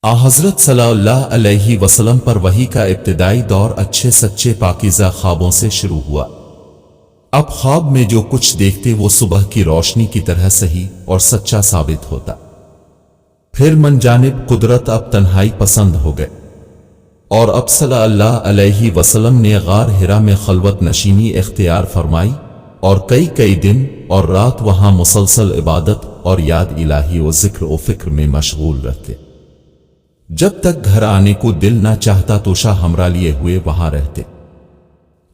حضرت صلی اللہ علیہ وسلم پر وحی کا ابتدائی دور اچھے سچے پاکیزہ خوابوں سے شروع ہوا۔ اب خواب میں جو کچھ دیکھتے وہ صبح کی روشنی کی طرح صحیح اور سچا ثابت ہوتا۔ پھر من جانب قدرت اب تنہائی پسند ہو گئے، اور اب صلی اللہ علیہ وسلم نے غار حرا میں خلوت نشینی اختیار فرمائی، اور کئی دن اور رات وہاں مسلسل عبادت اور یاد الہی و ذکر و فکر میں مشغول رہتے۔ جب تک گھر آنے کو دل نہ چاہتا توشہ ہمراہ لیے ہوئے وہاں رہتے۔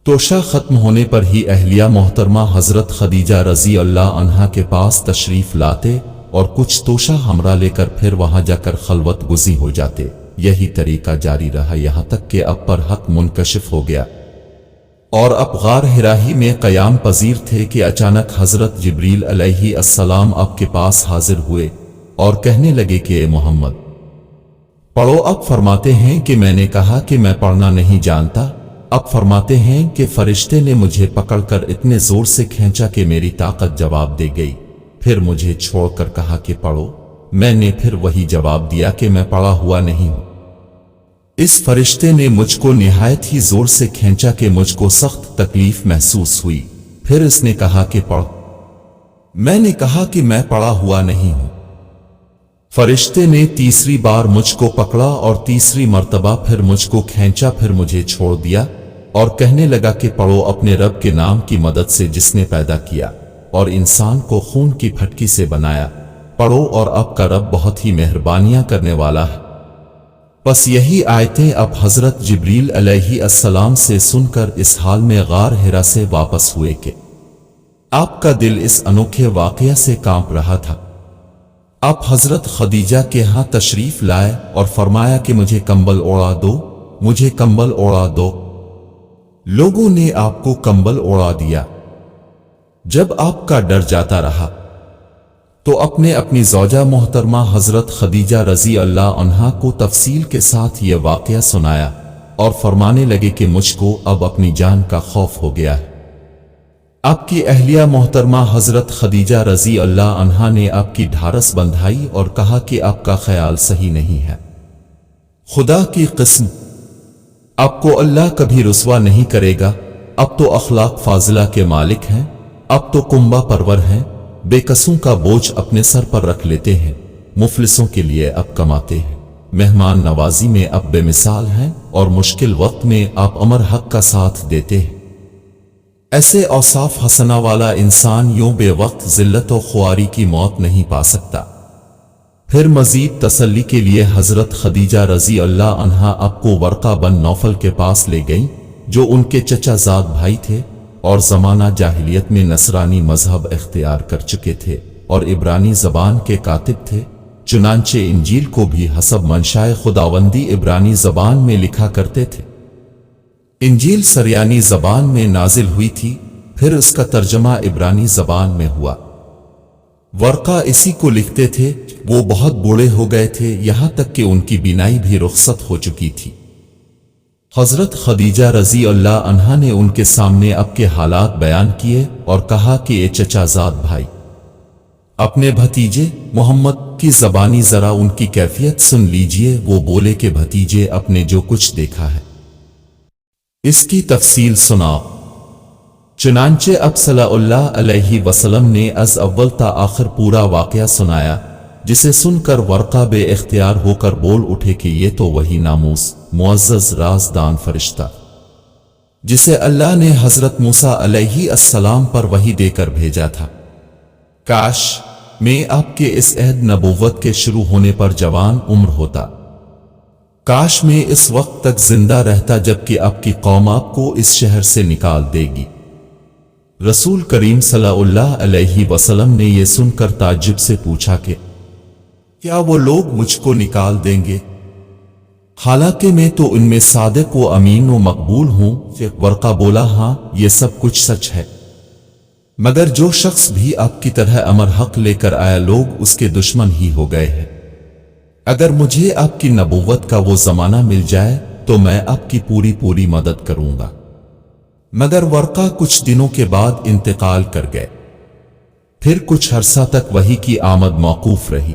توشہ ختم ہونے پر ہی اہلیہ محترمہ حضرت خدیجہ رضی اللہ عنہا کے پاس تشریف لاتے اور کچھ توشہ ہمراہ لے کر پھر وہاں جا کر خلوت گزی ہو جاتے۔ یہی طریقہ جاری رہا یہاں تک کہ اب پر حق منکشف ہو گیا، اور اب غار حرا ہی میں قیام پذیر تھے کہ اچانک حضرت جبریل علیہ السلام آپ کے پاس حاضر ہوئے اور کہنے لگے کہ اے محمد پڑھو۔ اب فرماتے ہیں کہ میں نے کہا کہ میں پڑھنا نہیں جانتا۔ اب فرماتے ہیں کہ فرشتے نے مجھے پکڑ کر اتنے زور سے کھینچا کہ میری طاقت جواب دے گئی، پھر مجھے چھوڑ کر کہا کہ پڑھو۔ میں نے پھر وہی جواب دیا کہ میں پڑھا ہوا نہیں ہوں۔ اس فرشتے نے مجھ کو نہایت ہی زور سے کھینچا کہ مجھ کو سخت تکلیف محسوس ہوئی، پھر اس نے کہا کہ پڑھ۔ میں نے کہا کہ میں پڑھا ہوا نہیں ہوں۔ فرشتے نے تیسری بار مجھ کو پکڑا اور تیسری مرتبہ پھر مجھ کو کھینچا، پھر مجھے چھوڑ دیا اور کہنے لگا کہ پڑھو اپنے رب کے نام کی مدد سے جس نے پیدا کیا اور انسان کو خون کی پھٹکی سے بنایا، پڑھو اور آپ کا رب بہت ہی مہربانیاں کرنے والا ہے۔ بس یہی آیتیں اب حضرت جبریل علیہ السلام سے سن کر اس حال میں غار حرا سے واپس ہوئے کہ آپ کا دل اس انوکھے واقعہ سے کانپ رہا تھا۔ آپ حضرت خدیجہ کے ہاں تشریف لائے اور فرمایا کہ مجھے کمبل اوڑھا دو، مجھے کمبل اوڑھا دو۔ لوگوں نے آپ کو کمبل اوڑھا دیا۔ جب آپ کا ڈر جاتا رہا تو اپنی زوجہ محترمہ حضرت خدیجہ رضی اللہ عنہا کو تفصیل کے ساتھ یہ واقعہ سنایا اور فرمانے لگے کہ مجھ کو اب اپنی جان کا خوف ہو گیا ہے۔ آپ کی اہلیہ محترمہ حضرت خدیجہ رضی اللہ عنہا نے آپ کی ڈھارس بندھائی اور کہا کہ آپ کا خیال صحیح نہیں ہے۔ خدا کی قسم آپ کو اللہ کبھی رسوا نہیں کرے گا۔ اب تو اخلاق فاضلہ کے مالک ہیں، اب تو کنبہ پرور ہیں، بے کسوں کا بوجھ اپنے سر پر رکھ لیتے ہیں، مفلسوں کے لیے اب کماتے ہیں، مہمان نوازی میں اب بے مثال ہیں، اور مشکل وقت میں آپ امر حق کا ساتھ دیتے ہیں۔ ایسے اوصاف حسنہ والا انسان یوں بے وقت ذلت و خواری کی موت نہیں پا سکتا۔ پھر مزید تسلی کے لیے حضرت خدیجہ رضی اللہ عنہا آپ کو ورقہ بن نوفل کے پاس لے گئیں، جو ان کے چچا زاد بھائی تھے اور زمانہ جاہلیت میں نصرانی مذہب اختیار کر چکے تھے اور عبرانی زبان کے کاتب تھے، چنانچہ انجیل کو بھی حسب منشائے خداوندی عبرانی زبان میں لکھا کرتے تھے۔ انجیل سریانی زبان میں نازل ہوئی تھی، پھر اس کا ترجمہ عبرانی زبان میں ہوا۔ ورقہ اسی کو لکھتے تھے۔ وہ بہت بوڑھے ہو گئے تھے، یہاں تک کہ ان کی بینائی بھی رخصت ہو چکی تھی۔ حضرت خدیجہ رضی اللہ عنہا نے ان کے سامنے اب کے حالات بیان کیے اور کہا کہ اے چچا زاد بھائی، اپنے بھتیجے محمد کی زبانی ذرا ان کی کیفیت سن لیجئے۔ وہ بولے کہ بھتیجے اپنے جو کچھ دیکھا ہے اس کی تفصیل سناؤ۔ چنانچہ اب صلی اللہ علیہ وسلم نے از اول تا آخر پورا واقعہ سنایا، جسے سن کر ورقہ بے اختیار ہو کر بول اٹھے کہ یہ تو وہی ناموس معزز رازدان فرشتہ جسے اللہ نے حضرت موسیٰ علیہ السلام پر وحی دے کر بھیجا تھا۔ کاش میں آپ کے اس عہد نبوت کے شروع ہونے پر جوان عمر ہوتا، کاش میں اس وقت تک زندہ رہتا جبکہ آپ کی قوم آپ کو اس شہر سے نکال دے گی۔ رسول کریم صلی اللہ علیہ وسلم نے یہ سن کر تعجب سے پوچھا کہ کیا وہ لوگ مجھ کو نکال دیں گے؟ حالانکہ میں تو ان میں صادق و امین و مقبول ہوں۔ ورقہ بولا ہاں یہ سب کچھ سچ ہے، مگر جو شخص بھی آپ کی طرح امر حق لے کر آیا لوگ اس کے دشمن ہی ہو گئے ہیں۔ اگر مجھے آپ کی نبوت کا وہ زمانہ مل جائے تو میں آپ کی پوری مدد کروں گا۔ مگر ورقہ کچھ دنوں کے بعد انتقال کر گئے، پھر کچھ عرصہ تک وحی کی آمد موقوف رہی۔